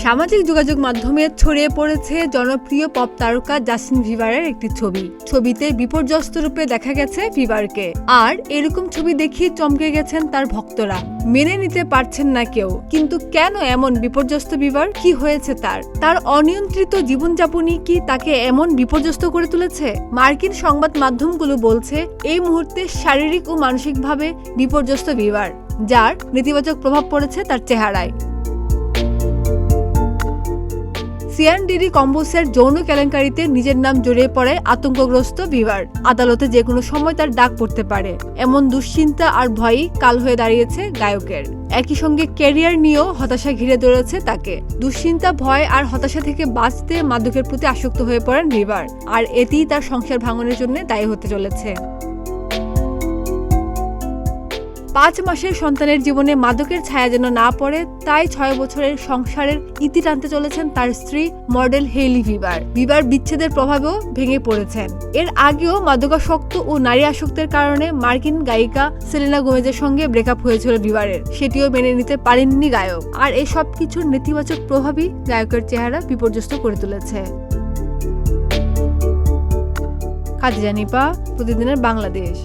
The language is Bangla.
সামাজিক যোগাযোগ মাধ্যমে ছড়িয়ে পড়েছে জনপ্রিয় পপ তারকা জাস্টিন বিবারের একটি ছবি। ছবিতে বিপর্যস্ত রূপে দেখা গেছে বিবারকে। আর এরকম ছবি দেখিয়ে চমকে গেছেন তার ভক্তরা। মেনে নিতে পারছেন না কেউ। কিন্তু কেন এমন বিপর্যস্ত বিবার? কি হয়েছে তার অনিয়ন্ত্রিত জীবনযাপনই কি তাকে এমন বিপর্যস্ত করে তুলেছে? মার্কিন সংবাদ মাধ্যমগুলো বলছে এই মুহূর্তে শারীরিক ও মানসিকভাবে বিপর্যস্ত বিবার, যার নেতিবাচক প্রভাব পড়েছে তার চেহারায়। সিয়ানডিডি কম্বোসের যৌন কেলেঙ্কারিতে নিজের নাম জড়িয়ে পড়ে আতঙ্কগ্রস্ত বিবার। আদালতে যে কোনো সময় তার ডাক পড়তে পারে, এমন দুশ্চিন্তা আর ভয়ই কাল হয়ে দাঁড়িয়েছে গায়কের। একই সঙ্গে ক্যারিয়ার নিয়েও হতাশা ঘিরে ধরেছে তাকে। দুশ্চিন্তা, ভয় আর হতাশা থেকে বাঁচতে মাদকের প্রতি আসক্ত হয়ে পড়েন বিবার, আর এতেই তার সংসার ভাঙনের জন্য দায়ী হতে চলেছে। 5 মাসের সন্তানের জীবনে মাদকের ছায়া যেন না পড়ে, তাই 6 বছরের সংসারের ইতি টানতে চলেছেন তার স্ত্রী মডেল হেইলি বিবার। বিবার বিচ্ছেদের প্রভাবেও ভেঙে পড়েছেন। এর আগেও মাদকাসক্ত ও নারী আসক্তের কারণে মার্কিন গায়িকা সেলেনা গোমেজের সঙ্গে ব্রেকআপ হয়েছিল বিবারের। সেটিও মেনে নিতে পারেননি গায়ক। আর এই সব কিছুর নেতিবাচক প্রভাবই গায়কের চেহারা বিপর্যস্ত করে তুলেছে। খাদিজা নিপা, প্রতিদিনের বাংলাদেশ।